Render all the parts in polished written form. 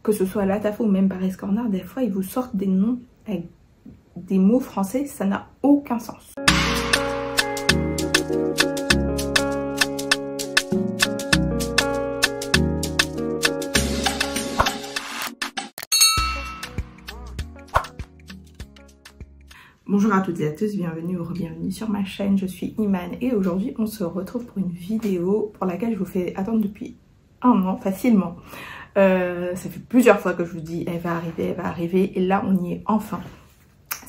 que ce soit Latafa ou même Paris Corner, des fois ils vous sortent des noms avec des mots français, ça n'a aucun sens. Bonjour à toutes et à tous, bienvenue ou re-bienvenue sur ma chaîne, je suis Iman et aujourd'hui on se retrouve pour une vidéo pour laquelle je vous fais attendre depuis un an facilement. Ça fait plusieurs fois que je vous dis elle va arriver et là on y est enfin.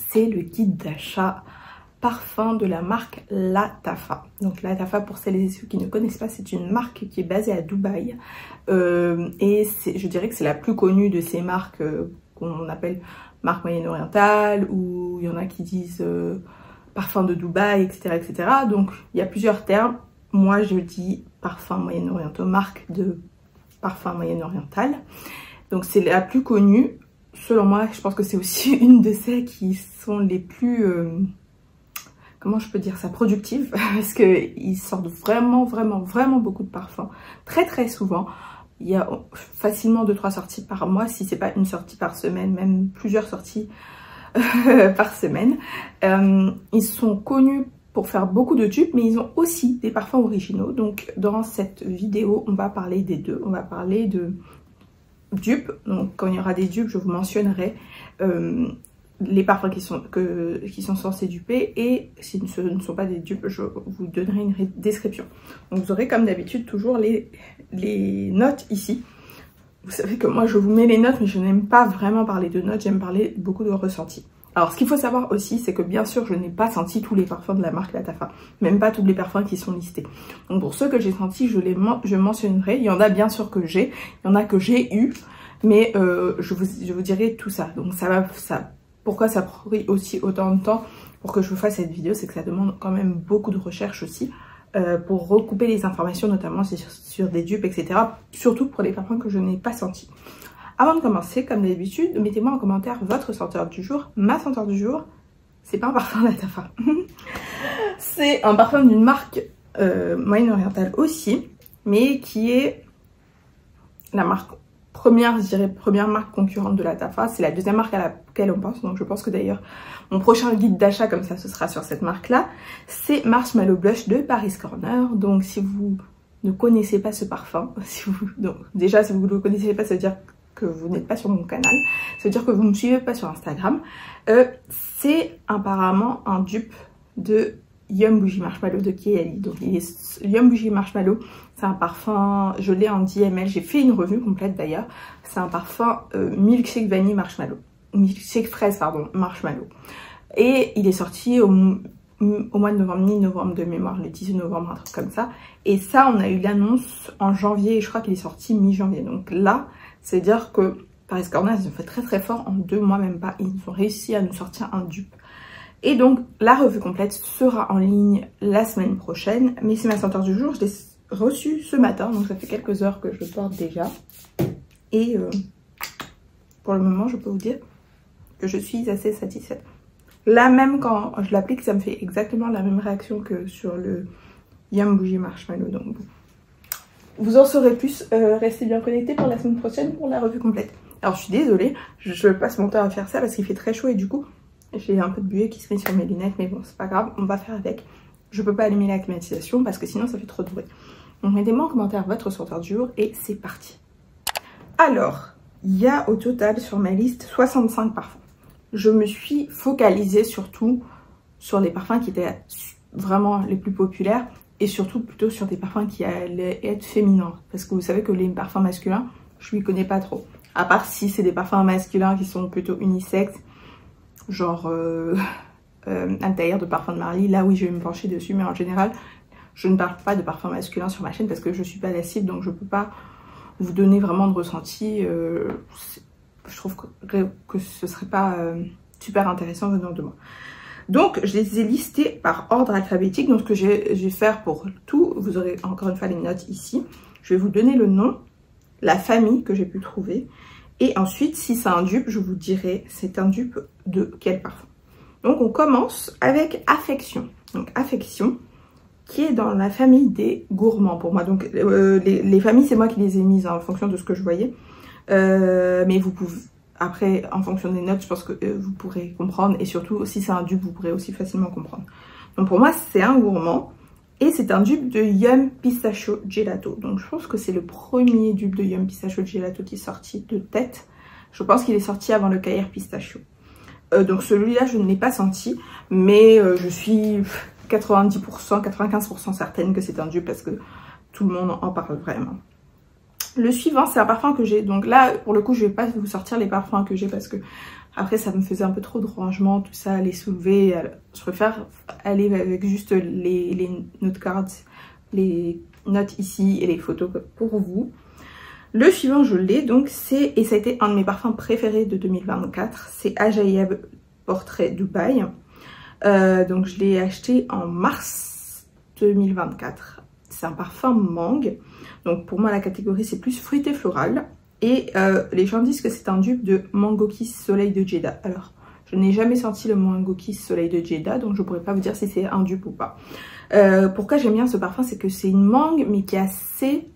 C'est le guide d'achat parfum de la marque Latafa. Donc Latafa, pour celles et ceux qui ne connaissent pas, c'est une marque qui est basée à Dubaï et je dirais que c'est la plus connue de ces marques qu'on appelle marque moyen-orientale, ou il y en a qui disent parfum de Dubaï, etc., etc. Donc il y a plusieurs termes. Moi je dis parfum moyen-oriental, marque de parfum moyen-oriental. Donc c'est la plus connue. Selon moi, je pense que c'est aussi une de celles qui sont les plus, comment je peux dire ça, productives, parce qu'ils sortent vraiment beaucoup de parfums, très souvent. Il y a facilement 2-3 sorties par mois, si c'est pas une sortie par semaine, même plusieurs sorties par semaine. Ils sont connus pour faire beaucoup de dupes, mais ils ont aussi des parfums originaux. Donc dans cette vidéo, on va parler des deux. On va parler de dupes. Donc quand il y aura des dupes, je vous mentionnerai les parfums qui sont censés duper, et si ce ne sont pas des dupes, je vous donnerai une description. Donc vous aurez comme d'habitude toujours les notes ici. Vous savez que moi je vous mets les notes, mais je n'aime pas vraiment parler de notes, j'aime parler beaucoup de ressentis. Alors ce qu'il faut savoir aussi, c'est que bien sûr je n'ai pas senti tous les parfums de la marque Latafa, même pas tous les parfums qui sont listés. Donc pour ceux que j'ai sentis, je mentionnerai. Il y en a bien sûr que j'ai, il y en a que j'ai eu, mais je vous dirai tout ça. Donc pourquoi ça prend aussi autant de temps pour que je vous fasse cette vidéo, c'est que ça demande quand même beaucoup de recherche aussi pour recouper les informations, notamment sur des dupes, etc. Surtout pour les parfums que je n'ai pas sentis. Avant de commencer, comme d'habitude, mettez-moi en commentaire votre senteur du jour. Ma senteur du jour, c'est pas un parfum Latafa. C'est un parfum d'une marque moyen-orientale aussi, mais qui est la marque première, je dirais, première marque concurrente de Latafa. C'est la deuxième marque à laquelle on pense. Donc je pense que d'ailleurs mon prochain guide d'achat comme ça, ce sera sur cette marque là. C'est Marshmallow Blush de Paris Corner. Donc si vous ne connaissez pas ce parfum, donc déjà si vous ne le connaissez pas, ça veut dire que vous n'êtes pas sur mon canal, ça veut dire que vous ne me suivez pas sur Instagram. C'est apparemment un dupe de Yum Bougie Marshmallow de Kieli. Donc Yum Bougie Marshmallow, c'est un parfum, je l'ai en 10 ml, j'ai fait une revue complète d'ailleurs. C'est un parfum milkshake vanille marshmallow, milkshake fraise pardon, marshmallow. Et il est sorti au mois de novembre, mi-novembre de mémoire, le 18 novembre, un truc comme ça. Et ça, on a eu l'annonce en janvier et je crois qu'il est sorti mi-janvier. Donc là, c'est dire que Paris Corner, ils ont fait très fort en 2 mois, même pas. Ils ont réussi à nous sortir un dupe. Et donc, la revue complète sera en ligne la semaine prochaine. Mais c'est ma senteur du jour, je l'ai reçue ce matin. Donc, ça fait quelques heures que je le porte déjà. Et pour le moment, je peux vous dire que je suis assez satisfaite. Là, même quand je l'applique, ça me fait exactement la même réaction que sur le Yum Bougie Marshmallow. Donc, bon. Vous en saurez plus. Restez bien connectés pour la semaine prochaine pour la revue complète. Alors, je suis désolée. Je passe mon temps à faire ça parce qu'il fait très chaud et du coup... j'ai un peu de buée qui se met sur mes lunettes, mais bon, c'est pas grave, on va faire avec. Je peux pas allumer la climatisation parce que sinon ça fait trop de bruit. Donc mettez-moi en commentaire votre senteur du jour et c'est parti. Alors, il y a au total sur ma liste 65 parfums. Je me suis focalisée surtout sur les parfums qui étaient vraiment les plus populaires et surtout plutôt sur des parfums qui allaient être féminins. Parce que vous savez que les parfums masculins, je m'y connais pas trop. À part si c'est des parfums masculins qui sont plutôt unisexes, genre Altair de Parfum de Marly, là oui je vais me pencher dessus, mais en général je ne parle pas de parfum masculin sur ma chaîne parce que je suis pas la cible, donc je peux pas vous donner vraiment de ressenti. Je trouve que ce serait pas super intéressant venant de moi. Donc je les ai listés par ordre alphabétique. Donc ce que je vais faire pour tout, vous aurez encore une fois les notes ici. Je vais vous donner le nom, la famille que j'ai pu trouver. Et ensuite, si c'est un dupe, je vous dirai c'est un dupe de quel parfum. Donc on commence avec Affection. Donc Affection, qui est dans la famille des gourmands pour moi. Donc les familles, c'est moi qui les ai mises en fonction de ce que je voyais. Mais vous pouvez, après, en fonction des notes, je pense que vous pourrez comprendre. Et surtout, si c'est un dupe, vous pourrez aussi facilement comprendre. Donc pour moi, c'est un gourmand. Et c'est un dupe de Yum Pistachio Gelato. Donc je pense que c'est le premier dupe de Yum Pistachio Gelato qui est sorti de tête. Je pense qu'il est sorti avant le Cahiers Pistachio. Donc celui-là, je ne l'ai pas senti. Mais je suis 90%, 95% certaine que c'est un dupe parce que tout le monde en parle vraiment. Le suivant, c'est un parfum que j'ai. Donc là, pour le coup, je ne vais pas vous sortir les parfums que j'ai parce que après, ça me faisait un peu trop de rangement, tout ça, les soulever. Je préfère aller avec juste les note cards, les notes ici et les photos pour vous. Le suivant, je l'ai, donc c'est, et ça a été un de mes parfums préférés de 2024, c'est Ajaïeb Portrait Dubaï. Donc je l'ai acheté en mars 2024. C'est un parfum mangue. Donc pour moi, la catégorie, c'est plus fruité floral. Et les gens disent que c'est un dupe de Mango Kiss Soleil de Jeddah. Alors, je n'ai jamais senti le Mango Kiss Soleil de Jeddah, donc je ne pourrais pas vous dire si c'est un dupe ou pas. Pourquoi j'aime bien ce parfum, c'est que c'est une mangue, mais qui est assez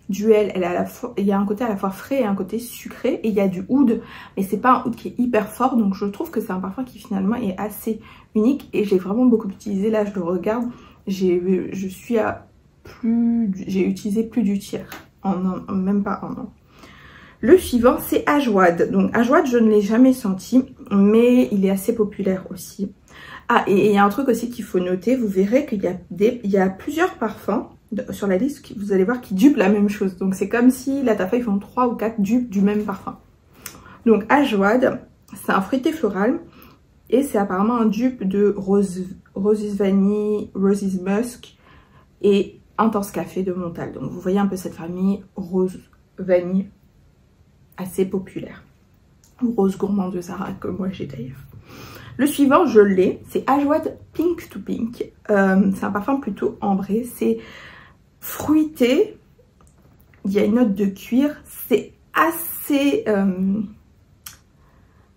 duel. Il y a un côté à la fois frais et un côté sucré. Et il y a du oud, mais c'est pas un oud qui est hyper fort. Donc je trouve que c'est un parfum qui finalement est assez unique. Et j'ai vraiment beaucoup utilisé. Là, je le regarde. J'ai utilisé plus du tiers. Même pas un an. Le suivant, c'est Ajwad. Donc Ajwad, je ne l'ai jamais senti, mais il est assez populaire aussi. Ah, et il y a un truc aussi qu'il faut noter. Vous verrez qu'il y a plusieurs parfums sur la liste, vous allez voir, qui dupent la même chose. Donc c'est comme si la Tafa, ils font 3 ou 4 dupes du même parfum. Donc Ajwad, c'est un fruité floral. Et c'est apparemment un dupe de Roses Vanille, Roses Musk et Intense Café de Montal. Donc vous voyez un peu cette famille Rose Vanille assez populaire. Ou Rose Gourmand de Zara, que moi j'ai d'ailleurs. Le suivant, je l'ai, c'est Ajwad Pink to Pink. C'est un parfum plutôt ambré, c'est fruité. Il y a une note de cuir, c'est assez...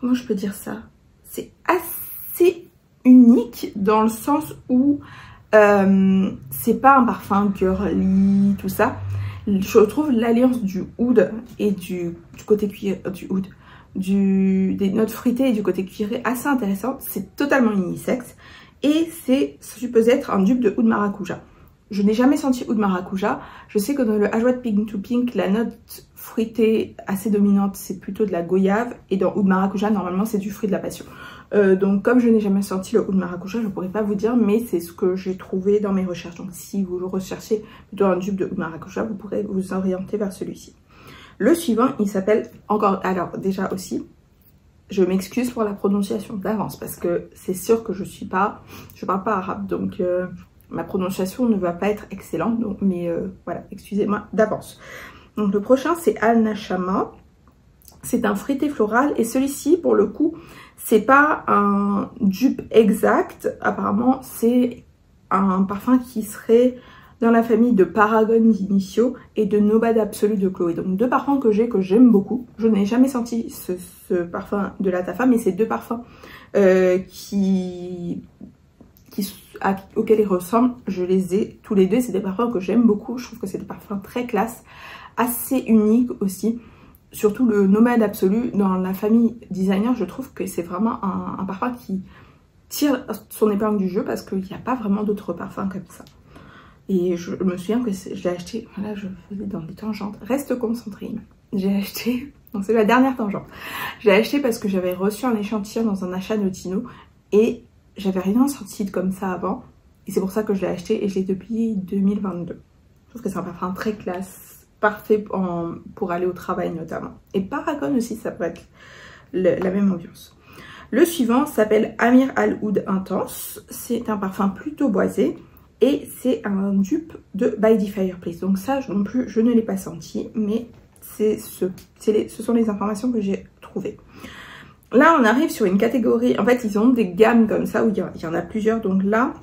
comment je peux dire ça? C'est assez unique dans le sens où c'est pas un parfum girly, tout ça. Je trouve l'alliance du oud et du côté cuir, des notes fruitées et du côté cuiré assez intéressante. C'est totalement unisexe et c'est supposé être un dupe de oud maracuja. Je n'ai jamais senti oud maracuja. Je sais que dans le Ajwad Pink to Pink, la note fruitée assez dominante, c'est plutôt de la goyave. Et dans oud maracuja, normalement, c'est du fruit de la passion. Donc comme je n'ai jamais senti le oud maracuja, je ne pourrais pas vous dire, mais c'est ce que j'ai trouvé dans mes recherches. Donc si vous recherchez plutôt un dupe de oud maracuja, vous pourrez vous orienter vers celui-ci. Le suivant, il s'appelle encore... Alors déjà aussi, je m'excuse pour la prononciation d'avance parce que c'est sûr que je parle pas arabe, donc ma prononciation ne va pas être excellente. Donc, mais voilà, excusez-moi d'avance. Donc le prochain, c'est Al Nashama. C'est un fruité floral et celui-ci, pour le coup, c'est pas un dupe exact. Apparemment, c'est un parfum qui serait dans la famille de Paragon d'Initio et de Nobad Absolu de Chloé. Donc deux parfums que j'aime beaucoup. Je n'ai jamais senti ce parfum de la Tafa, mais ces deux parfums auxquels ils ressemblent, je les ai tous les deux. C'est des parfums que j'aime beaucoup. Je trouve que c'est des parfums très classe, assez uniques aussi. Surtout le Nomade Absolu dans la famille designer, je trouve que c'est vraiment un parfum qui tire son épingle du jeu parce qu'il n'y a pas vraiment d'autres parfums comme ça. Et je me souviens que je l'ai acheté, là je faisais dans des tangentes, reste concentré. J'ai acheté, donc c'est la dernière tangente. J'ai acheté parce que j'avais reçu un échantillon dans un achat Notino et j'avais rien senti comme ça avant. Et c'est pour ça que je l'ai acheté et je l'ai depuis 2022. Je trouve que c'est un parfum très classe, parfait pour aller au travail notamment. Et Paragon aussi, ça peut être la même ambiance. Le suivant s'appelle Amir Al Oud Intense. C'est un parfum plutôt boisé. Et c'est un dupe de By the Fireplace. Donc ça non plus, je ne l'ai pas senti. Mais ce sont les informations que j'ai trouvées. Là, on arrive sur une catégorie. En fait, ils ont des gammes comme ça où il y en a plusieurs. Donc là,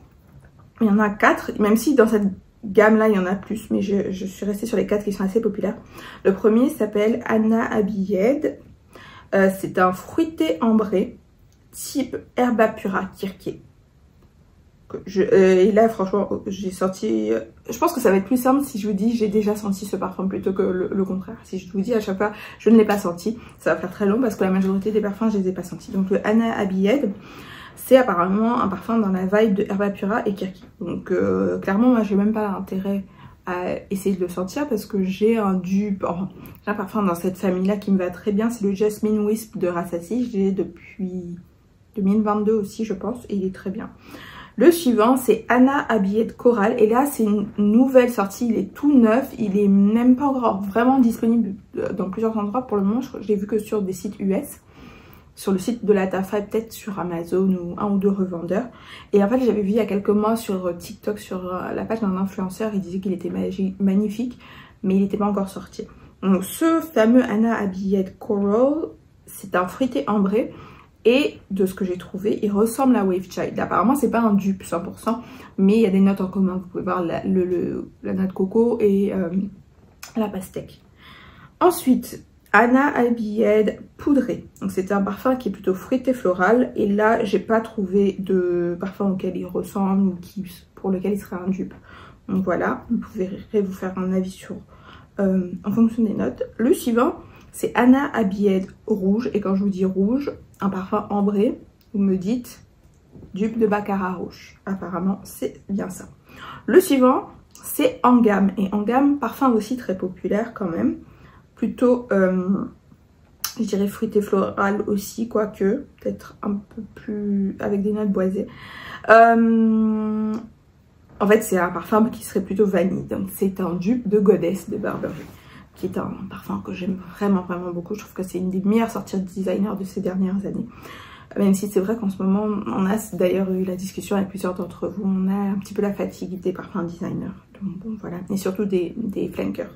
il y en a 4. Même si dans cette gamme-là, il y en a plus. Mais je suis restée sur les 4 qui sont assez populaires. Le premier s'appelle Anna Abiyed. C'est un fruité ambré type Herba Pura Kirke. Et là franchement j'ai senti, je pense que ça va être plus simple si je vous dis j'ai déjà senti ce parfum plutôt que le contraire. Si je vous dis à chaque fois je ne l'ai pas senti, ça va faire très long parce que la majorité des parfums je les ai pas sentis. Donc le Anna Abiyed, c'est apparemment un parfum dans la vibe de Herba Pura et Kirki. Donc clairement moi j'ai même pas intérêt à essayer de le sentir parce que j'ai un dupe, enfin, j'ai un parfum dans cette famille là qui me va très bien, c'est le Jasmine Wisp de Rassasi. Je l'ai depuis 2022 aussi je pense et il est très bien. Le suivant c'est Anna Abiyed Coral et là c'est une nouvelle sortie, il est tout neuf, il est même pas encore vraiment disponible dans plusieurs endroits pour le moment, je l'ai vu que sur des sites US, sur le site de la Tafa, peut-être sur Amazon ou un ou deux revendeurs. Et en fait j'avais vu il y a quelques mois sur TikTok, sur la page d'un influenceur, il disait qu'il était magnifique mais il n'était pas encore sorti. Donc ce fameux Anna Abiyed Coral, c'est un fruité ambré. Et de ce que j'ai trouvé, il ressemble à Wave Child. Apparemment, c'est pas un dupe 100%, mais il y a des notes en commun. Vous pouvez voir la note coco et la pastèque. Ensuite, Anna Abiyed Poudré. Donc c'est un parfum qui est plutôt fruité floral. Et là, j'ai pas trouvé de parfum auquel il ressemble ou pour lequel il serait un dupe. Donc voilà, vous pouvez vous faire un avis sur en fonction des notes. Le suivant, c'est Anna Abiyed Rouge. Et quand je vous dis rouge, un parfum ambré, vous me dites dupe de Baccarat rouge. Apparemment, c'est bien ça. Le suivant, c'est En Gamme. Et En Gamme, parfum aussi très populaire quand même. Plutôt, je dirais fruité floral aussi, quoique, peut-être un peu plus avec des notes boisées. En fait, c'est un parfum qui serait plutôt vanille. Donc, c'est un dupe de Goddess de Burberry, qui est un parfum que j'aime vraiment beaucoup. Je trouve que c'est une des meilleures sorties de designer de ces dernières années. Même si c'est vrai qu'en ce moment, on a d'ailleurs eu la discussion avec plusieurs d'entre vous, on a un petit peu la fatigue des parfums designers. Donc bon, voilà, et surtout des flankers.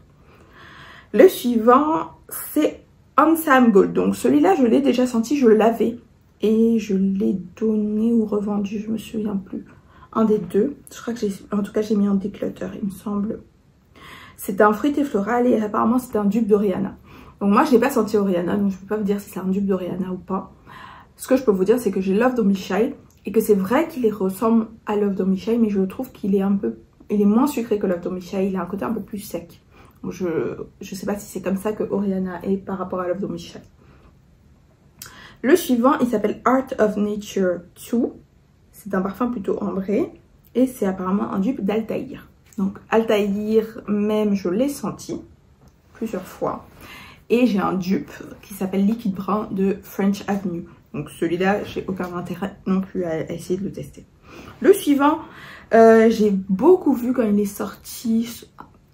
Le suivant, c'est Handsome Gold. Donc celui-là, je l'ai déjà senti, je l'avais. Et je l'ai donné ou revendu, je me souviens plus. Un des deux. Je crois que en tout cas, j'ai mis en déclutter, il me semble. C'est un fruité floral et apparemment c'est un dupe de Rihanna. Donc moi je l'ai pas senti au Rihanna, donc je peux pas vous dire si c'est un dupe de Rihanna ou pas. Ce que je peux vous dire c'est que j'ai Love Don't Be Shy et que c'est vrai qu'il ressemble à Love Don't Be Shy, mais je trouve qu'il est il est moins sucré que Love Don't Be Shy, il a un côté un peu plus sec. Donc je sais pas si c'est comme ça que Oriana est par rapport à Love Don't Be Shy. Le suivant il s'appelle Art of Nature 2. C'est un parfum plutôt ambré et c'est apparemment un dupe d'Altaïr. Donc Altaïr même je l'ai senti plusieurs fois. Et j'ai un dupe qui s'appelle Liquid Brun de French Avenue. Donc celui-là j'ai aucun intérêt non plus à essayer de le tester. Le suivant, j'ai beaucoup vu quand il est sorti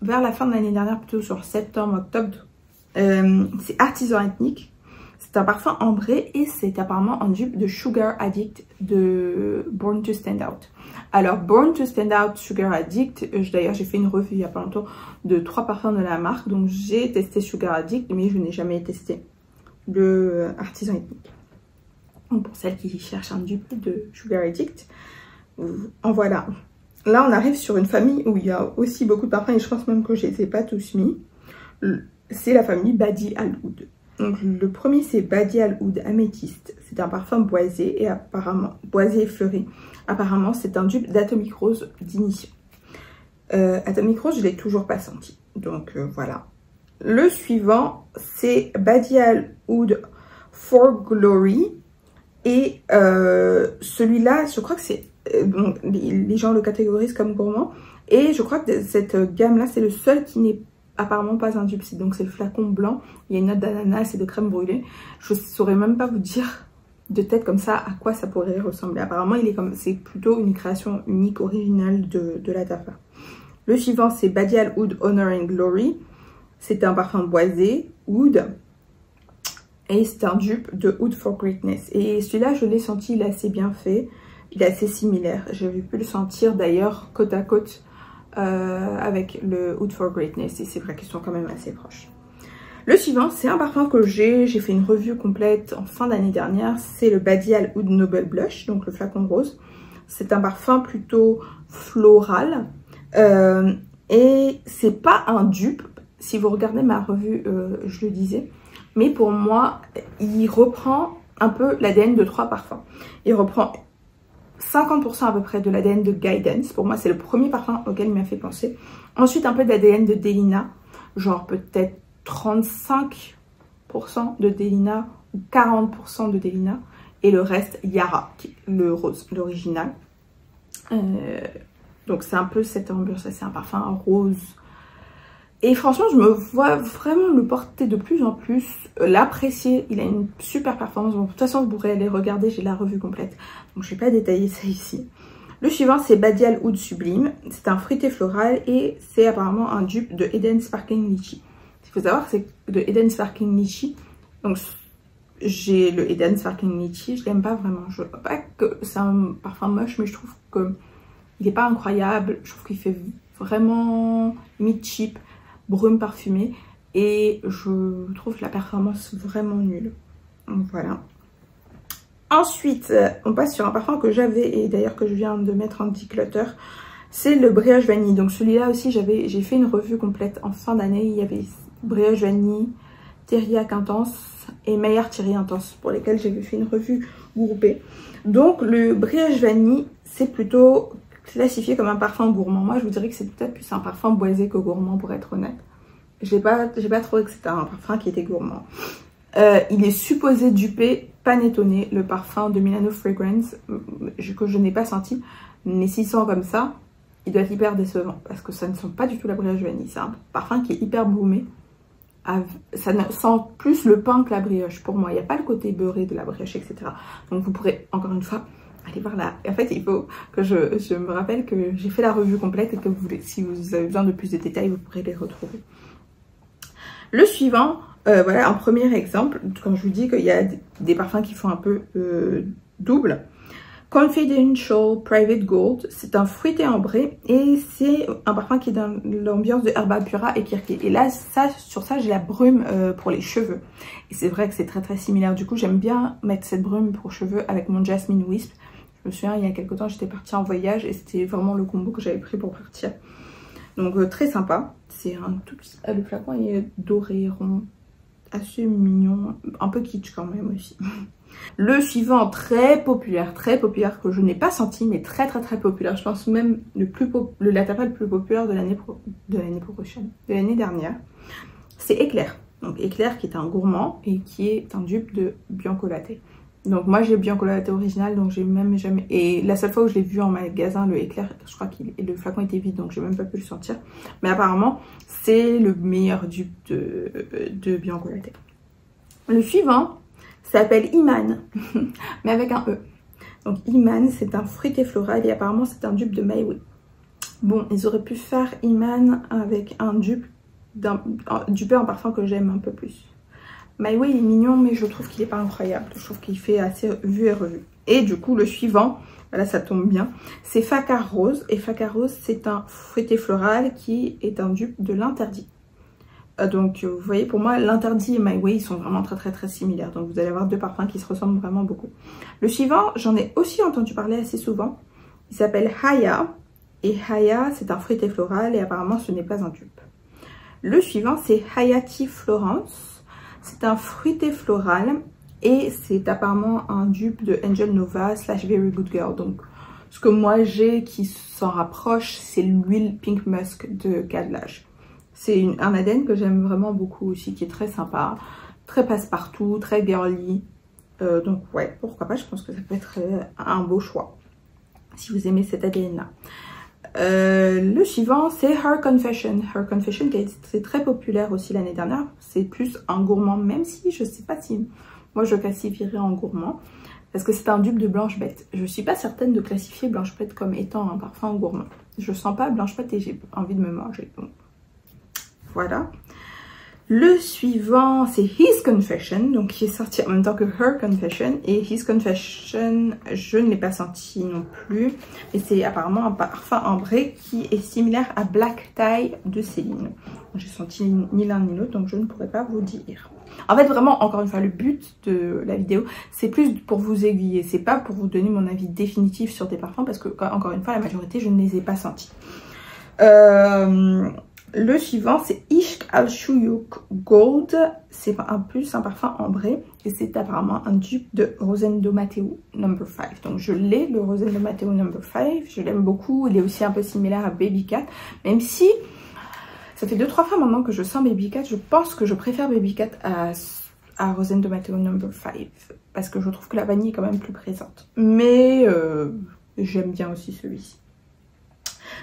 vers la fin de l'année dernière, plutôt sur septembre, octobre. C'est Artisan Ethnique. C'est un parfum ambré et c'est apparemment un dupe de Sugar Addict de Born to Stand Out. Alors Born to Stand Out, Sugar Addict, d'ailleurs j'ai fait une revue il n'y a pas longtemps de 3 parfums de la marque. Donc j'ai testé Sugar Addict mais je n'ai jamais testé le Artisan Ethnique. Donc pour celles qui cherchent un dupe de Sugar Addict, en voilà. Là on arrive sur une famille où il y a aussi beaucoup de parfums et je pense même que je ne les ai pas tous mis. C'est la famille Badi Al Oud. Donc le premier c'est Badi Al Oud Améthyste. C'est un parfum boisé et apparemment boisé et fleuri. Apparemment c'est un dupe d'Atomic Rose d'initiation. Atomic Rose je l'ai toujours pas senti. Donc voilà. Le suivant c'est Badi Al Oud For Glory. Et celui-là je crois que c'est bon, les gens le catégorisent comme gourmand. Et je crois que cette gamme là c'est le seul qui n'est apparemment pas un dupe, donc c'est le flacon blanc, il y a une note d'ananas et de crème brûlée. Je saurais même pas vous dire de tête comme ça à quoi ça pourrait ressembler. Apparemment c'est plutôt une création unique, originale de la Tafa. Le suivant c'est Badi Al Oud Honor and Glory. C'est un parfum boisé, oud, et c'est un dupe de Oud for Greatness. Et celui-là je l'ai senti, il est assez bien fait, il est assez similaire. J'avais pu le sentir d'ailleurs côte à côte avec le Oud for Greatness et c'est vrai qu'ils sont quand même assez proches. Le suivant c'est un parfum que j'ai fait une review complète en fin d'année dernière, c'est le Badi Al Oud Noble Blush, donc le flacon rose. C'est un parfum plutôt floral et c'est pas un dupe, si vous regardez ma revue je le disais, mais pour moi il reprend un peu l'ADN de 3 parfums. Il reprend 50% à peu près de l'ADN de Guidance. Pour moi, c'est le premier parfum auquel il m'a fait penser. Ensuite, un peu d'ADN de Delina, genre peut-être 35% de Delina ou 40% de Delina. Et le reste, Yara, qui est le rose, l'original. Donc c'est un peu cette ambiance, c'est un parfum rose. Et franchement, je me vois vraiment le porter de plus en plus, l'apprécier. Il a une super performance. Bon, de toute façon, vous pourrez aller regarder, j'ai la revue complète. Donc je ne vais pas détailler ça ici. Le suivant, c'est Badial Oud Sublime. C'est un fruité floral et c'est apparemment un dupe de Eden Sparkling Litchi. Ce qu'il faut savoir, c'est de Eden Sparkling Litchi. Donc j'ai le Eden Sparkling Litchi, je l'aime pas vraiment. Je vois pas que c'est un parfum moche, mais je trouve que il est pas incroyable. Je trouve qu'il fait vraiment mid-cheap, brume parfumée. Et je trouve la performance vraiment nulle. Donc voilà. Ensuite, on passe sur un parfum que j'avais et d'ailleurs que je viens de mettre en declutter. C'est le Brioche Vanille. Donc celui-là aussi, j'ai fait une revue complète en fin d'année. Il y avait Brioche Vanille, Thériaque Intense et Maillard Thierry Intense pour lesquels j'avais fait une revue groupée. Donc le Brioche Vanille, c'est plutôt classifié comme un parfum gourmand. Moi, je vous dirais que c'est peut-être plus un parfum boisé que gourmand pour être honnête. J'ai pas trouvé que c'était un parfum qui était gourmand. Il est supposé duper Panettone, le parfum de Milano Fragrance que je n'ai pas senti. Mais s'il sent comme ça, il doit être hyper décevant parce que ça ne sent pas du tout la brioche vanille. C'est un parfum qui est hyper boomé. Ça sent plus le pain que la brioche pour moi. Il n'y a pas le côté beurré de la brioche, etc. Donc vous pourrez encore une fois aller voir là. En fait, il faut que je me rappelle que j'ai fait la revue complète et que si vous avez besoin de plus de détails, vous pourrez les retrouver. Le suivant, voilà un premier exemple. Quand je vous dis qu'il y a des parfums qui font un peu double. Confidential Private Gold, c'est un fruité ambré et c'est un parfum qui est dans l'ambiance de Herbal Pura et Kirké. Et là, sur ça, j'ai la brume pour les cheveux. Et c'est vrai que c'est très très similaire. Du coup, j'aime bien mettre cette brume pour cheveux avec mon Jasmine Wisp. Je me souviens, il y a quelques temps, j'étais partie en voyage et c'était vraiment le combo que j'avais pris pour partir. Donc très sympa. C'est un tout petit... le flacon est doré, rond, assez mignon, un peu kitsch quand même aussi. Le suivant, très populaire que je n'ai pas senti, mais très populaire. Je pense même le latéral le plus populaire de l'année prochaine, de l'année dernière. C'est Éclair. Donc Éclair qui est un gourmand et qui est un dupe de Bianco Latte. Donc moi j'ai Bianco Latte original, donc j'ai même jamais... Et la seule fois où je l'ai vu en magasin, le Éclair, je crois que le flacon était vide, donc j'ai même pas pu le sentir. Mais apparemment, c'est le meilleur dupe de Bianco Latte. Le suivant s'appelle Iman, mais avec un E. Donc Iman, c'est un fruité floral et apparemment c'est un dupe de Maïwe. Bon, ils auraient pu faire Iman avec un dupe, duper un parfum que j'aime un peu plus. Maïwe, il est mignon, mais je trouve qu'il n'est pas incroyable. Je trouve qu'il fait assez vu et revu. Et du coup, le suivant, voilà, ça tombe bien, c'est Facar Rose. Et Facar Rose, c'est un fruité floral qui est un dupe de l'Interdit. Donc vous voyez, pour moi l'Interdit et My Way ils sont vraiment très similaires. Donc vous allez avoir deux parfums qui se ressemblent vraiment beaucoup. Le suivant, j'en ai aussi entendu parler assez souvent. Il s'appelle Haya. Et Haya, c'est un fruité floral et apparemment ce n'est pas un dupe. Le suivant, c'est Hayati Florence. C'est un fruité floral et c'est apparemment un dupe de Angel Nova / Very Good Girl. Donc ce que moi j'ai qui s'en rapproche, c'est l'huile Pink Musk de Cadlage. C'est un ADN que j'aime vraiment beaucoup aussi, qui est très sympa, très passe-partout, très girly. Donc ouais, pourquoi pas, je pense que ça peut être un beau choix, si vous aimez cet ADN-là. Le suivant, c'est Her Confession. Her Confession qui a été très populaire aussi l'année dernière. C'est plus un gourmand, même si je sais pas si moi je classifierais en gourmand. Parce que c'est un dupe de Blanche Bête. Je suis pas certaine de classifier Blanche Bête comme étant un parfum gourmand. Je sens pas Blanche Bête et j'ai envie de me manger. Donc voilà. Le suivant, c'est His Confession, donc qui est sorti en même temps que Her Confession. Et His Confession, je ne l'ai pas senti non plus. Et c'est apparemment un parfum ambré qui est similaire à Black Tie de Céline. J'ai senti ni l'un ni l'autre, donc je ne pourrais pas vous dire. En fait, vraiment, encore une fois, le but de la vidéo, c'est plus pour vous aiguiller. C'est pas pour vous donner mon avis définitif sur des parfums, parce que, encore une fois, la majorité, je ne les ai pas sentis. Le suivant, c'est Ishq Al Shuyuk Gold. C'est un parfum ambré. Et c'est apparemment un dupe de Rosendo Matteo No. 5. Donc je l'ai, le Rosendo Matteo No. 5. Je l'aime beaucoup. Il est aussi un peu similaire à Baby Cat. Même si, ça fait 2-3 fois maintenant que je sens Baby Cat. Je pense que je préfère Baby Cat à Rosendo Matteo No. 5. Parce que je trouve que la vanille est quand même plus présente. Mais j'aime bien aussi celui-ci.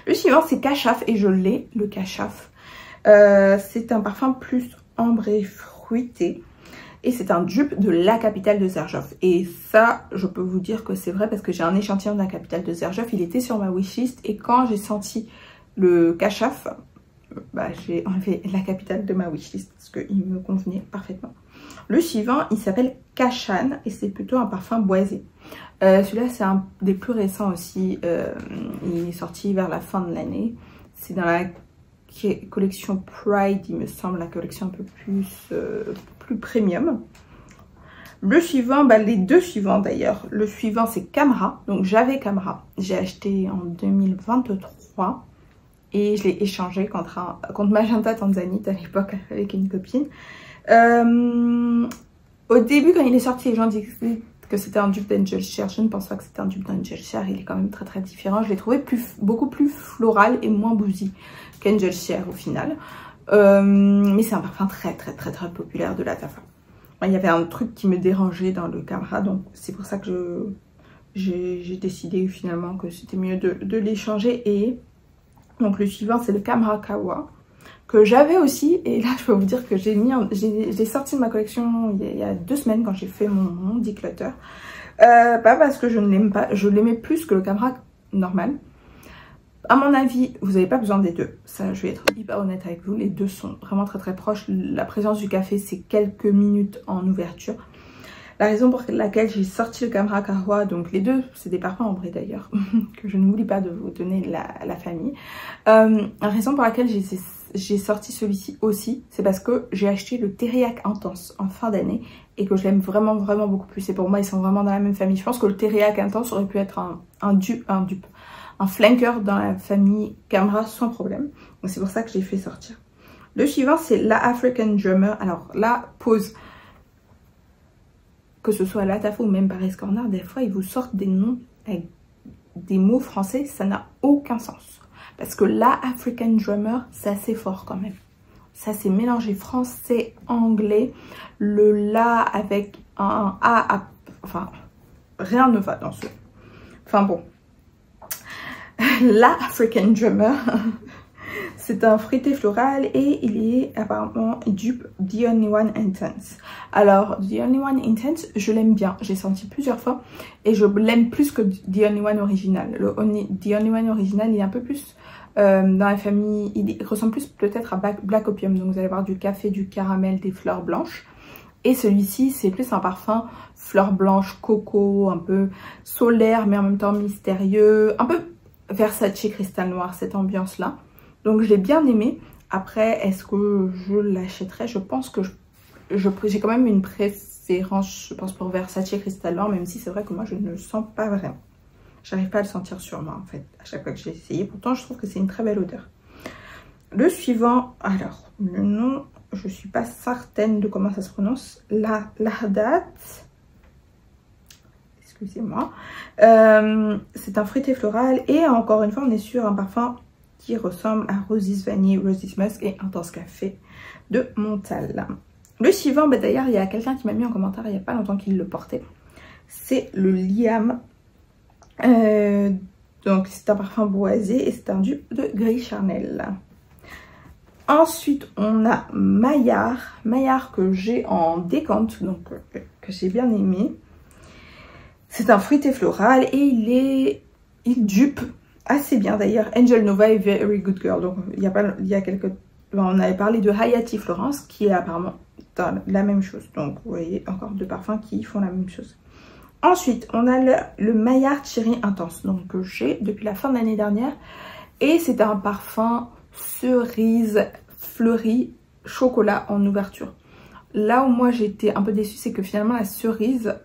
Le suivant, c'est Kachaf et je l'ai, le Kachaf. C'est un parfum plus ambré, fruité. Et c'est un dupe de La Capitale de Xerjoff. Et ça, je peux vous dire que c'est vrai parce que j'ai un échantillon de La Capitale de Xerjoff. Il était sur ma wishlist. Et quand j'ai senti le Kachaf, bah, j'ai enlevé La Capitale de ma wishlist parce qu'il me convenait parfaitement. Le suivant, il s'appelle Kashan et c'est plutôt un parfum boisé. Celui-là, c'est un des plus récents aussi. Il est sorti vers la fin de l'année. C'est dans la collection Pride, il me semble, la collection un peu plus premium. Le suivant, bah, les deux suivants d'ailleurs. Le suivant, c'est Camra. Donc, j'avais Camra. J'ai acheté en 2023 et je l'ai échangé contre Magenta Tanzanite à l'époque avec une copine. Au début, quand il est sorti, les gens disaient que c'était un dupe d'Angel Share. Je ne pense pas que c'était un dupe d'Angel Share. Il est quand même très très différent. Je l'ai trouvé beaucoup plus floral et moins boozy qu'Angel Share au final. Mais c'est un parfum très populaire de Lattafa. Il y avait un truc qui me dérangeait dans le Camra, donc c'est pour ça que j'ai décidé finalement que c'était mieux de l'échanger. Et donc le suivant, c'est le Camra Kawa, que j'avais aussi. Et là, je peux vous dire que j'ai sorti de ma collection il y a 2 semaines quand j'ai fait mon declutter. Pas parce que je ne l'aime pas, je l'aimais plus que le Camra normal. À mon avis, vous n'avez pas besoin des deux. Ça, je vais être hyper honnête avec vous. Les deux sont vraiment très proches. La présence du café, c'est quelques minutes en ouverture. La raison pour laquelle j'ai sorti le Camra Kahwa, donc les deux, c'est des parfums ambrés d'ailleurs, que je n'oublie pas de vous donner la famille. La raison pour laquelle j'ai sorti celui-ci aussi, c'est parce que j'ai acheté le Teriak Intense en fin d'année et que je l'aime vraiment beaucoup plus. Et pour moi, ils sont vraiment dans la même famille. Je pense que le Teriak Intense aurait pu être un flanker dans la famille Camra sans problème. Donc c'est pour ça que j'ai fait sortir. Le suivant, c'est La African Drummer. Alors là, pause. Que ce soit Lattafa ou même Paris Corner, des fois, ils vous sortent des noms avec des mots français. Ça n'a aucun sens. Parce que La African Drummer, c'est assez fort quand même. Ça, c'est mélangé français, anglais. Le La avec un A, enfin, rien ne va dans ce... Enfin bon. La African Drummer, c'est un fruité floral et il est apparemment dupe The Only One Intense. Alors, The Only One Intense, je l'aime bien. J'ai senti plusieurs fois et je l'aime plus que The Only One original. The Only One original, il est un peu plus dans la famille, il ressemble plus peut-être à Black Opium. Donc vous allez avoir du café, du caramel, des fleurs blanches. Et celui-ci, c'est plus un parfum fleurs blanches, coco, un peu solaire mais en même temps mystérieux, un peu Versace cristal noir, cette ambiance là. Donc je l'ai bien aimé. Après, est-ce que je l'achèterais? Je pense que j'ai quand même une préférence, je pense, pour Versace cristal noir, même si c'est vrai que moi je ne le sens pas vraiment. J'arrive pas à le sentir sur moi en fait à chaque fois que j'ai essayé. Pourtant je trouve que c'est une très belle odeur. Le suivant, alors le nom, je suis pas certaine de comment ça se prononce. Lahdat. Excusez-moi. C'est un fruité floral et encore une fois on est sur un parfum qui ressemble à Roses Vanille, Roses Musk et Intense Café de Montal. Le suivant, bah d'ailleurs il y a quelqu'un qui m'a mis en commentaire il n'y a pas longtemps qu'il le portait. C'est le Liam. Donc c'est un parfum boisé et c'est un dupe de Gris Charnel. Ensuite on a Maillard que j'ai en décante, donc que j'ai bien aimé. C'est un fruité floral et il dupe assez bien d'ailleurs Angel Nova et Very Good Girl. Donc on avait parlé de Hayati Florence qui est apparemment dans la même chose. Donc vous voyez encore deux parfums qui font la même chose. Ensuite on a le Maillard Cherry Intense, donc que j'ai depuis la fin de l'année dernière. Et c'est un parfum cerise fleuri chocolat en ouverture. Là où moi j'étais un peu déçue, c'est que finalement la cerise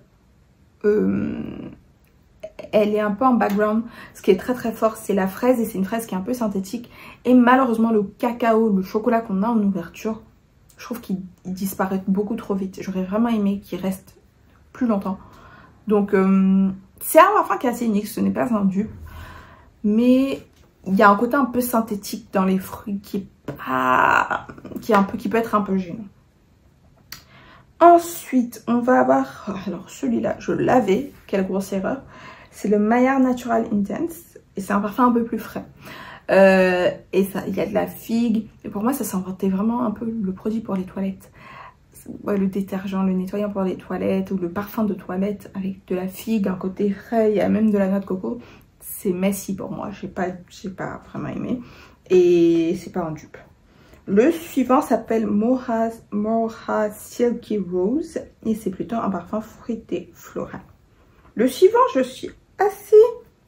elle est un peu en background. Ce qui est très très fort, c'est la fraise, et c'est une fraise qui est un peu synthétique. Et malheureusement, le cacao, le chocolat qu'on a en ouverture, je trouve qu'il disparaît beaucoup trop vite. J'aurais vraiment aimé qu'il reste plus longtemps. Donc, c'est un parfum qui est assez unique, ce n'est pas un dupe. Mais il y a un côté un peu synthétique dans les fruits qui peut être un peu gênant. Ensuite, on va avoir, alors celui-là, je l'avais, quelle grosse erreur. C'est le Maillard Natural Intense, et c'est un parfum un peu plus frais. Et ça, il y a de la figue, et pour moi ça sentait vraiment un peu le produit pour les toilettes. Ouais, le détergent, le nettoyant pour les toilettes, ou le parfum de toilette avec de la figue, un côté frais, il y a même de la noix de coco. C'est messy pour moi, j'ai pas vraiment aimé, et c'est pas un dupe. Le suivant s'appelle Moha Silky Rose, et c'est plutôt un parfum fruité floral. Le suivant, je suis assez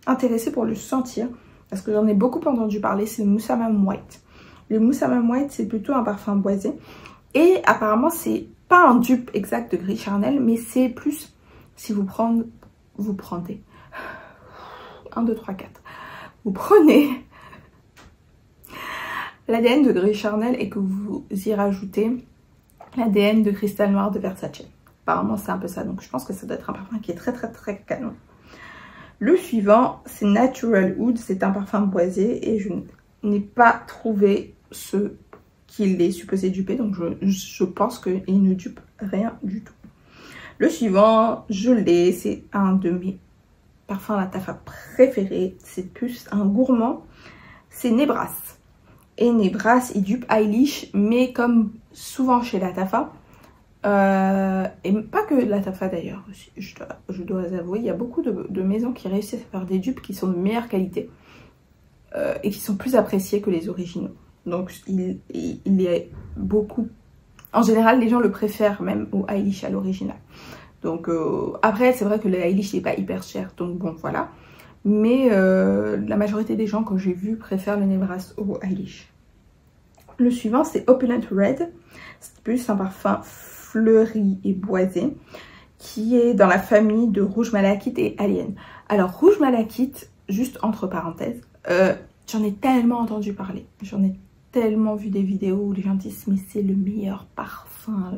intéressée pour le sentir, parce que j'en ai beaucoup entendu parler, c'est le Moussamam White. Le Moussamam White, c'est plutôt un parfum boisé, et apparemment c'est pas un dupe exact de Gris Charnel, mais c'est plus, si vous prenez 1, 2, 3, 4, vous prenez l'ADN de Gris Charnel et que vous y rajoutez l'ADN de Cristal Noir de Versace. Apparemment c'est un peu ça, donc je pense que ça doit être un parfum qui est très très très canon. Le suivant, c'est Natural Oud, c'est un parfum boisé, et je n'ai pas trouvé ce qu'il est supposé duper, donc je pense qu'il ne dupe rien du tout. Le suivant, je l'ai, c'est un de mes parfums Lattafa préférés, c'est plus un gourmand, c'est Nebras. Et Nebras, il dupe Eilish, mais comme souvent chez Lattafa, et pas que Lattafa d'ailleurs, je dois avouer, il y a beaucoup de maisons qui réussissent à faire des dupes qui sont de meilleure qualité et qui sont plus appréciés que les originaux. Donc il est beaucoup, en général les gens le préfèrent même au Eilish à l'original. Donc après c'est vrai que le Eilish n'est pas hyper cher, donc bon voilà. Mais la majorité des gens que j'ai vu préfèrent le Nebras au Eilish. Le suivant c'est Opulent Red, c'est plus un parfum fleuri et boisé qui est dans la famille de Rouge Malachite et Alien. Alors Rouge Malachite, juste entre parenthèses, j'en ai tellement entendu parler, j'en ai tellement vu des vidéos où les gens disent mais c'est le meilleur parfum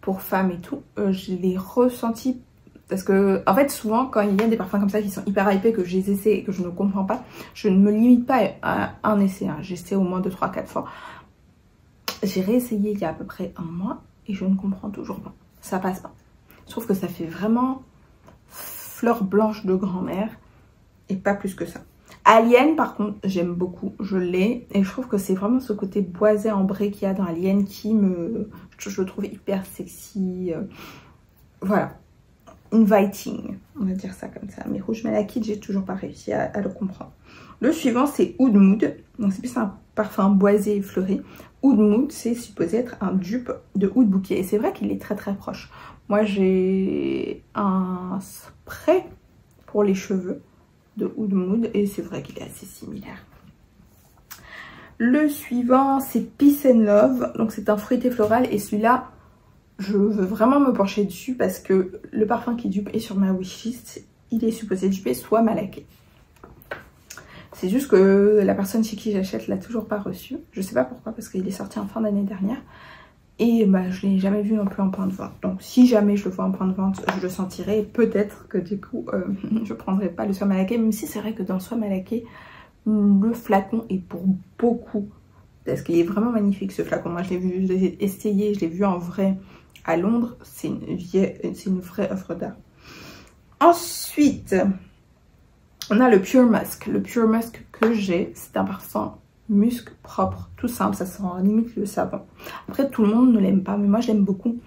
pour femmes et tout. Je l'ai ressenti parce que en fait souvent quand il y a des parfums comme ça qui sont hyper hypés, que je les essaie et que je ne comprends pas, je ne me limite pas à un essai, hein. J'essaie au moins 2, 3, 4 fois. J'ai réessayé il y a à peu près un mois et je ne comprends toujours pas, ça passe pas. Je trouve que ça fait vraiment fleur blanche de grand-mère et pas plus que ça. Alien par contre j'aime beaucoup, je l'ai, et je trouve que c'est vraiment ce côté boisé ambré qu'il y a dans Alien qui je le trouve hyper sexy, voilà, inviting, on va dire ça comme ça. Mais Rouge Malachite, j'ai toujours pas réussi à le comprendre. Le suivant c'est Oud Mood, donc c'est plus un parfum boisé et fleuri. Oud Mood, c'est supposé être un dupe de Oud Bouquet, et c'est vrai qu'il est très très proche. Moi j'ai un spray pour les cheveux de Oud Mood, et c'est vrai qu'il est assez similaire. Le suivant c'est Peace and Love, donc c'est un fruité floral, et celui-là je veux vraiment me pencher dessus parce que le parfum qui dupe est sur ma wishlist, il est supposé duper soit Malaké. C'est juste que la personne chez qui j'achète l'a toujours pas reçu, je sais pas pourquoi, parce qu'il est sorti en fin d'année dernière. Et bah, je ne l'ai jamais vu non plus en point de vente. Donc si jamais je le vois en point de vente, je le sentirai. Peut-être que du coup, je ne prendrai pas le soie Malaké. Même si c'est vrai que dans le soie Malaké, le flacon est pour beaucoup. Parce qu'il est vraiment magnifique ce flacon. Moi je l'ai vu, je l'ai essayé, je l'ai vu en vrai à Londres. C'est une vraie œuvre d'art. Ensuite, on a le Pure Musk. Le Pure Musk que j'ai, c'est un parfum musc propre, tout simple, ça sent limite le savon. Après tout le monde ne l'aime pas, mais moi je l'aime beaucoup.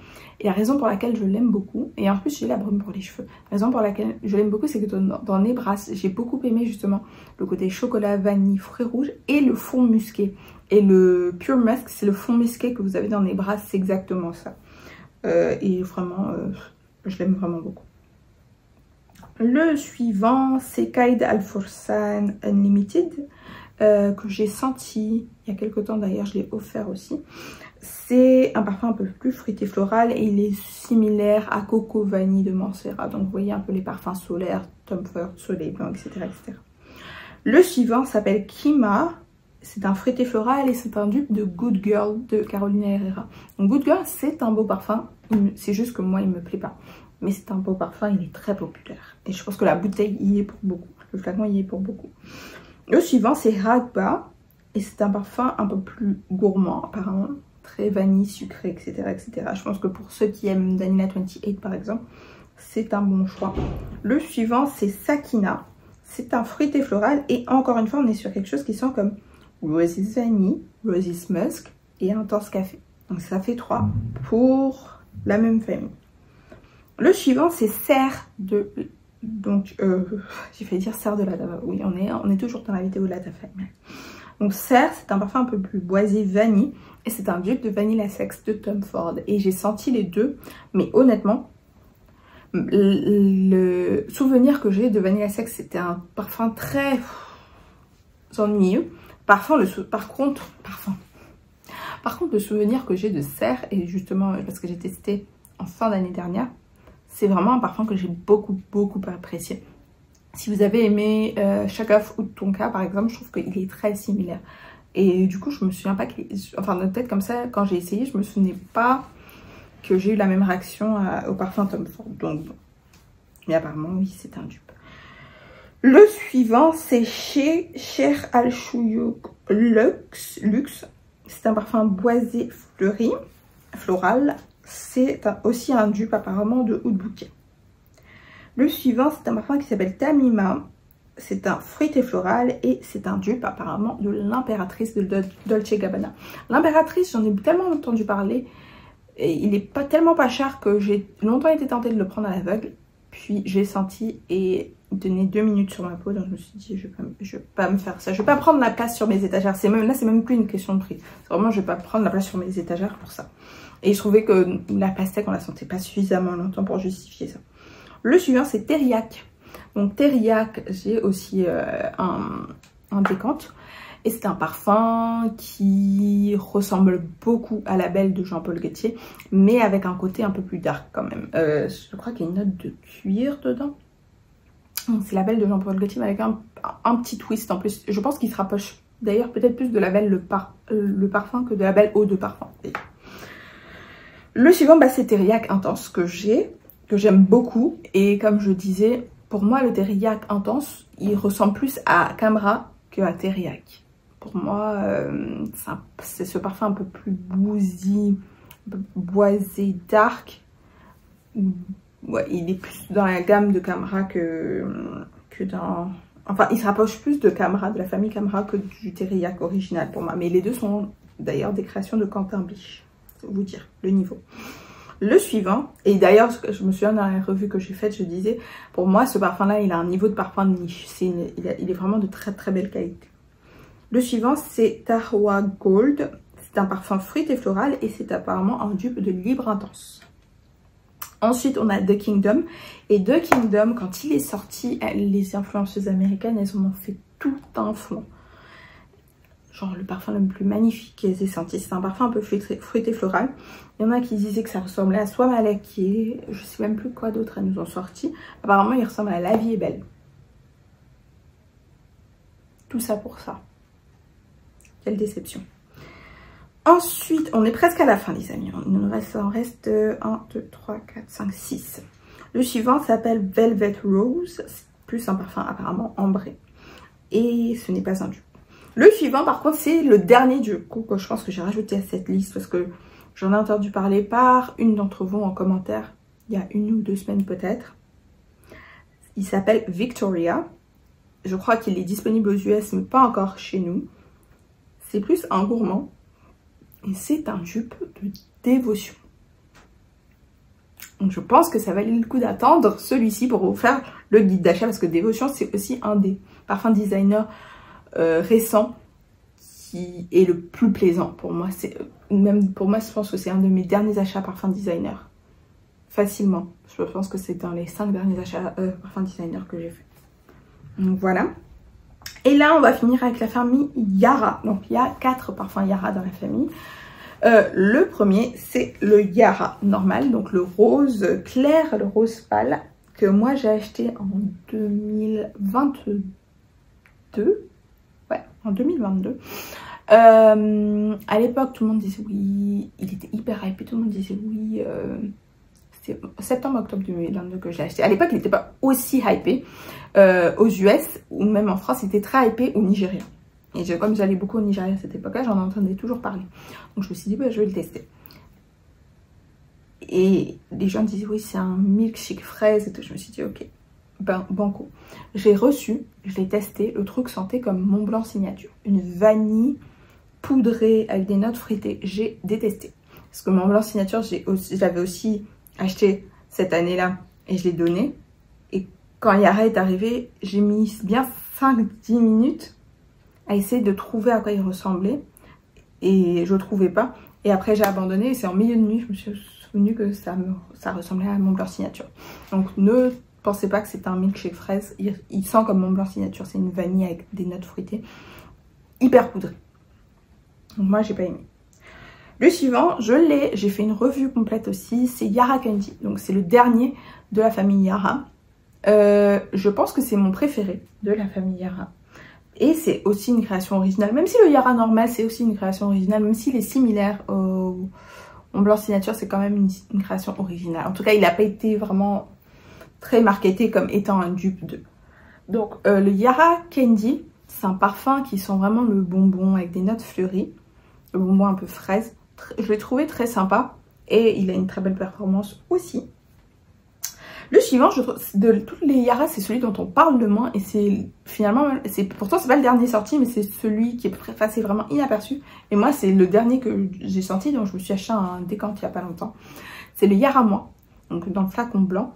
Et la raison pour laquelle je l'aime beaucoup, et en plus j'ai la brume pour les cheveux, la raison pour laquelle je l'aime beaucoup, c'est que dans Nebras, j'ai beaucoup aimé justement le côté chocolat, vanille, fruits rouges et le fond musqué. Et le Pure Musk, c'est le fond musqué que vous avez dans Nebras, c'est exactement ça. Et vraiment, je l'aime vraiment beaucoup. Le suivant, c'est Qaïd Al Fursan Unlimited. Que j'ai senti il y a quelques temps, d'ailleurs je l'ai offert aussi. C'est un parfum un peu plus fruité floral et il est similaire à Coco Vanille de Mancera. Donc vous voyez un peu les parfums solaires, Tom Ford, Soleil Blanc, etc. etc. Le suivant s'appelle Kima. C'est un fruité floral et c'est un dupe de Good Girl de Carolina Herrera. Donc Good Girl, c'est un beau parfum. C'est juste que moi, il me plaît pas. Mais c'est un beau parfum, il est très populaire. Et je pense que la bouteille y est pour beaucoup. Le flacon y est pour beaucoup. Le suivant, c'est Ragba. Et c'est un parfum un peu plus gourmand, apparemment. Très vanille, sucré, etc., etc. Je pense que pour ceux qui aiment Danila 28 par exemple, c'est un bon choix. Le suivant, c'est Sakina. C'est un fruité floral. Et encore une fois, on est sur quelque chose qui sent comme Roses Vanille, Roses Musk et Intense Café. Donc ça fait 3 pour la même famille. Le suivant, c'est Serre de... Donc, j'ai failli dire Serre de la Dava. Oui, on est toujours dans la vidéo de la Dava. Donc Serre, c'est un parfum un peu plus boisé vanille. Et c'est un dupe de Vanilla Sex de Tom Ford. Et j'ai senti les deux. Mais honnêtement, le souvenir que j'ai de Vanilla Sex, c'était un parfum très ennuyeux. Par contre, le souvenir que j'ai de Serre, et justement parce que j'ai testé en fin d'année dernière, c'est vraiment un parfum que j'ai beaucoup apprécié. Si vous avez aimé Shagaf ou Tonka par exemple, je trouve qu'il est très similaire. Et du coup, je me souviens pas que... Enfin, de tête comme ça, quand j'ai essayé, je me souvenais pas que j'ai eu la même réaction au parfum Tom Ford. Donc, bon. Mais apparemment, oui, c'est un dupe. Le suivant, c'est chez Cher Al Chouyouk Luxe. C'est un parfum boisé fleuri, floral. C'est aussi un dupe apparemment de Oud Bouquet. Le suivant, c'est un parfum qui s'appelle Tamima. C'est un fruité floral et c'est un dupe apparemment de l'impératrice de Dolce Gabbana. L'impératrice, j'en ai tellement entendu parler. Et il n'est pas tellement pas cher que j'ai longtemps été tentée de le prendre à l'aveugle. Puis j'ai senti et il tenait 2 minutes sur ma peau. Donc je me suis dit, je vais pas me faire ça. Je vais pas prendre la place sur mes étagères. Là, c'est même plus une question de prix. C'est vraiment, je vais pas prendre la place sur mes étagères pour ça. Et je trouvais que la pastèque, on la sentait pas suffisamment longtemps pour justifier ça. Le suivant, c'est Teriac. Donc Teriac, j'ai aussi un décante. Et c'est un parfum qui ressemble beaucoup à la Belle de Jean-Paul Gaultier, mais avec un côté un peu plus dark quand même. Je crois qu'il y a une note de cuir dedans. C'est la Belle de Jean-Paul Gaultier, mais avec un petit twist en plus. Je pense qu'il se rapproche d'ailleurs peut-être plus de la Belle le parfum que de la Belle eau de parfum. Le suivant, c'est Teriac Intense que j'aime beaucoup. Et comme je disais, pour moi, le Teriac Intense, il ressemble plus à Camera que à Teriac. Pour moi, c'est ce parfum un peu plus boozy, un peu boisé, dark. Ouais, il est plus dans la gamme de Camera que dans... Enfin, il se rapproche plus de Camera, de la famille Camera, que du Teriac original pour moi. Mais les deux sont d'ailleurs des créations de Quentin Biche. C'est vous dire le niveau. Le suivant, et d'ailleurs, je me souviens dans la revue que j'ai faite, je disais, pour moi, ce parfum-là, il a un niveau de parfum de niche. Il est vraiment de très belle qualité. Le suivant, c'est Tahwa Gold. C'est un parfum fruité floral et c'est apparemment un dupe de Libre Intense. Ensuite, on a The Kingdom. Et The Kingdom, quand il est sorti, les influenceuses américaines, elles en ont fait tout un flon. Genre le parfum le plus magnifique qu'elles aient senti. C'est un parfum un peu fruité floral. Il y en a qui disaient que ça ressemblait à Sois Malek, qui est... Je sais même plus quoi d'autre elles nous ont sorti. Apparemment, il ressemble à La Vie est belle. Tout ça pour ça. Quelle déception. Ensuite, on est presque à la fin, les amis. Il nous reste 1, 2, 3, 4, 5, 6. Le suivant s'appelle Velvet Rose. C'est plus un parfum apparemment ambré. Et ce n'est pas un dupe. Le suivant, par contre, c'est le dernier du coup que je pense que j'ai rajouté à cette liste parce que j'en ai entendu parler par une d'entre vous en commentaire il y a 1 ou 2 semaines peut-être. Il s'appelle Victoria. Je crois qu'il est disponible aux US, mais pas encore chez nous. C'est plus un gourmand. Et c'est un dupe de Dévotion. Donc je pense que ça valait le coup d'attendre celui-ci pour vous faire le guide d'achat. Parce que Dévotion, c'est aussi un des parfums designers récents qui est le plus plaisant pour moi. Même pour moi, je pense que c'est un de mes derniers achats parfums designer. Facilement. Je pense que c'est dans les 5 derniers achats parfums designer que j'ai fait. Donc voilà. Et là, on va finir avec la famille Yara. Donc, il y a 4 parfums Yara dans la famille. Le premier, c'est le Yara normal, donc le rose clair, le rose pâle, que moi j'ai acheté en 2022. Ouais, en 2022. À l'époque, tout le monde disait oui, il était hyper hypé, tout le monde disait oui. C'est septembre-octobre 2022 que je l'ai acheté. À l'époque, il n'était pas aussi hypé aux US, ou même en France, il était très hypé au Nigeria. Et comme j'allais beaucoup au Nigeria à cette époque-là, j'en entendais toujours parler. Donc je me suis dit, bah, je vais le tester. Et les gens disaient, oui, c'est un milkshake fraise et tout. Je me suis dit, ok, ben, banco. J'ai reçu, je l'ai testé, le truc sentait comme Mont Blanc signature. Une vanille poudrée avec des notes fruitées. J'ai détesté. Parce que Mont Blanc signature, j'avais aussi acheté cette année-là et je l'ai donné. Et quand Yara est arrivé, j'ai mis bien 5-10 minutes à essayer de trouver à quoi il ressemblait et je ne trouvais pas. Et après j'ai abandonné et c'est en milieu de nuit je me suis souvenu que ça ressemblait à Mont Blanc signature. Donc ne pensez pas que c'est un milkshake fraise, il sent comme Mont Blanc signature, c'est une vanille avec des notes fruitées hyper poudrée. Donc moi j'ai pas aimé. Le suivant, j'ai fait une revue complète aussi, c'est Yara Candy, donc c'est le dernier de la famille Yara. Je pense que c'est mon préféré de la famille Yara. Et c'est aussi une création originale, même si le Yara normal c'est aussi une création originale, même s'il est similaire au Mont Blanc signature, c'est quand même une création originale. En tout cas, il n'a pas été vraiment très marketé comme étant un dupe d'eux. Donc le Yara Candy, c'est un parfum qui sent vraiment le bonbon avec des notes fleuries, le bonbon un peu fraise. Je l'ai trouvé très sympa et il a une très belle performance aussi. Le suivant, je trouve, de tous les Yara, c'est celui dont on parle le moins et c'est finalement, pourtant c'est pas le dernier sorti, mais c'est celui qui est passé vraiment inaperçu. Et moi, c'est le dernier que j'ai senti, donc je me suis acheté un décante il y a pas longtemps. C'est le Yara Moi, donc dans le flacon blanc.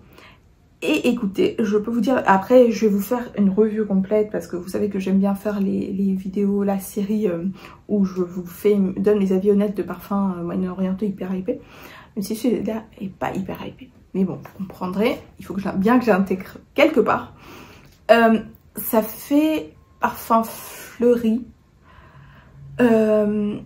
Et écoutez, je peux vous dire, après je vais vous faire une revue complète parce que vous savez que j'aime bien faire les vidéos, la série où je vous donne les avis honnêtes de parfums moyen-orientaux hyper hypés. Même si celui-là est pas hyper hypé. Mais bon, vous comprendrez, il faut bien que j'intègre quelque part. Ça fait parfum fleuri. Assez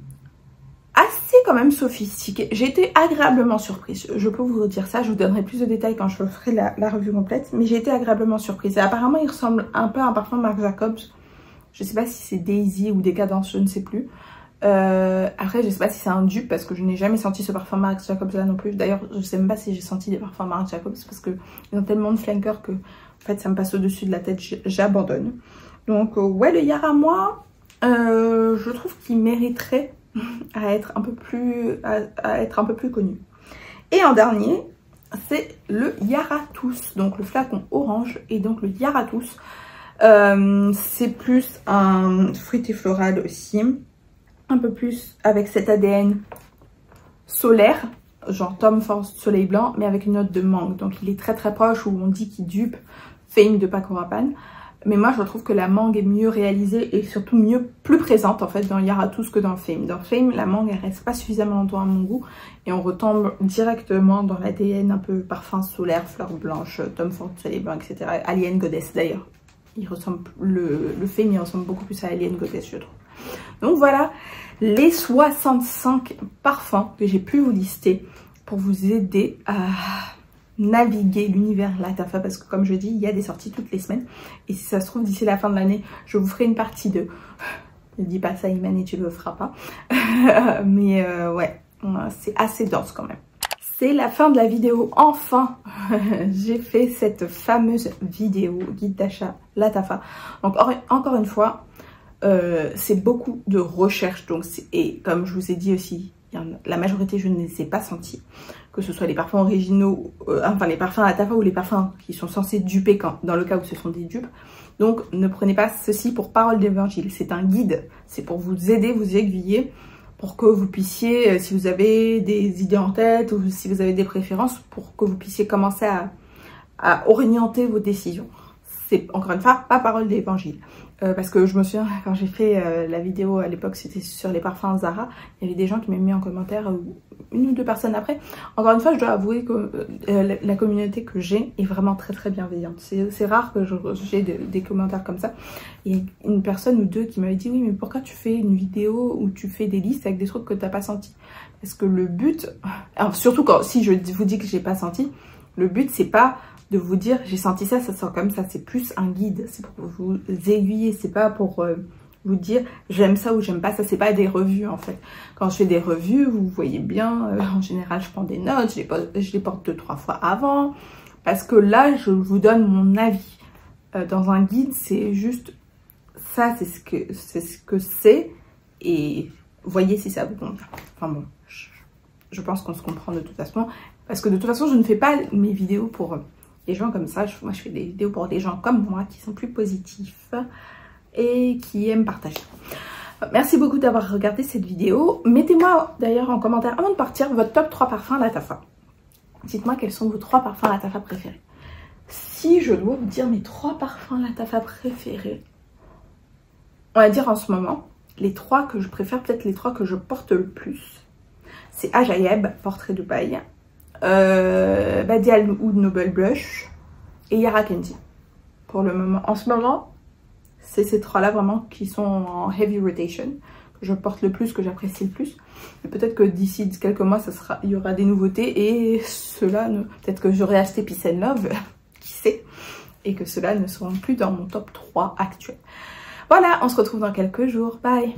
quand même sophistiqué. J'ai été agréablement surprise. Je peux vous dire ça. Je vous donnerai plus de détails quand je ferai la revue complète. Mais j'ai été agréablement surprise. Et apparemment, il ressemble un peu à un parfum Marc Jacobs. Je sais pas si c'est Daisy ou Décadence, je ne sais plus. Après je sais pas si c'est un dupe parce que je n'ai jamais senti ce parfum Marc Jacobs là non plus. D'ailleurs je sais même pas si j'ai senti des parfums Marc Jacobs parce que ils ont tellement de flankers que en fait ça me passe au dessus de la tête, j'abandonne. Donc ouais, le Yara Moi je trouve qu'il mériterait à être un peu plus connu. Et en dernier c'est le Yara Tous, donc le flacon orange. Et donc le Yara Tous c'est plus un fruité floral aussi, un peu plus avec cet ADN solaire, genre Tom Ford Soleil Blanc, mais avec une note de mangue. Donc il est très très proche où on dit qu'il dupe Fame de Paco Rabanne. Mais moi je trouve que la mangue est mieux réalisée et surtout plus présente en fait dans Yara Tous que dans Fame. Dans Fame, la mangue elle reste pas suffisamment longtemps à mon goût et on retombe directement dans l'ADN un peu parfum solaire, fleur blanche, Tom Ford Soleil Blanc, etc. Alien Goddess d'ailleurs. Il ressemble, le Fame il ressemble beaucoup plus à Alien Goddess je trouve. Donc voilà les 65 parfums que j'ai pu vous lister pour vous aider à naviguer l'univers Lattafa, parce que comme je dis, il y a des sorties toutes les semaines et si ça se trouve d'ici la fin de l'année, je vous ferai une partie 2. Ne dis pas ça Iman et tu le feras pas. Mais ouais, c'est assez dense quand même. C'est la fin de la vidéo, enfin j'ai fait cette fameuse vidéo guide d'achat Lattafa. Donc encore une fois, c'est beaucoup de recherche, donc et comme je vous ai dit aussi, la majorité je ne les ai pas sentis, que ce soit les parfums originaux, enfin les parfums Lattafa ou les parfums qui sont censés duper dans le cas où ce sont des dupes. Donc ne prenez pas ceci pour parole d'évangile, c'est un guide, c'est pour vous aider, vous aiguiller, pour que vous puissiez, si vous avez des idées en tête ou si vous avez des préférences, pour que vous puissiez commencer à orienter vos décisions. C'est encore une fois pas parole d'évangile. Parce que je me souviens quand j'ai fait la vidéo à l'époque, c'était sur les parfums Zara, il y avait des gens qui m'ont mis en commentaire, une ou deux personnes après. Encore une fois, je dois avouer que la communauté que j'ai est vraiment très très bienveillante. C'est rare que j'ai des commentaires comme ça. Il y a une personne ou deux qui m'avait dit oui mais pourquoi tu fais une vidéo où tu fais des listes avec des trucs que t'as pas senti? Est-ce que le but, alors surtout quand si je vous dis que j'ai pas senti, le but c'est pas de vous dire j'ai senti ça, ça sort comme ça, c'est plus un guide, c'est pour vous aiguiller, c'est pas pour vous dire j'aime ça ou j'aime pas ça, c'est pas des revues en fait. Quand je fais des revues, vous voyez bien, en général je prends des notes, je les porte 2-3 fois avant, parce que là je vous donne mon avis. Dans un guide c'est juste ça, c'est ce que c'est, et voyez si ça vous convient. Enfin bon, je pense qu'on se comprend de toute façon, parce que de toute façon je ne fais pas mes vidéos pour des gens comme ça, moi je fais des vidéos pour des gens comme moi qui sont plus positifs et qui aiment partager. Merci beaucoup d'avoir regardé cette vidéo. Mettez-moi d'ailleurs en commentaire avant de partir votre top 3 parfums Lattafa. Dites-moi quels sont vos 3 parfums Lattafa préférés. Si je dois vous dire mes 3 parfums Lattafa préférés, on va dire en ce moment, les 3 que je préfère, peut-être les 3 que je porte le plus. C'est Ajaïeb, Portrait de paille, Badial Oud Noble Blush et Yara Candy. Pour le moment, en ce moment, c'est ces 3-là vraiment qui sont en heavy rotation, que je porte le plus, que j'apprécie le plus. Mais peut-être que d'ici quelques mois, il y aura des nouveautés et ceux-là, peut-être que j'aurai acheté Peace and Love, qui sait, et que ceux-là ne seront plus dans mon top 3 actuel. Voilà, on se retrouve dans quelques jours. Bye!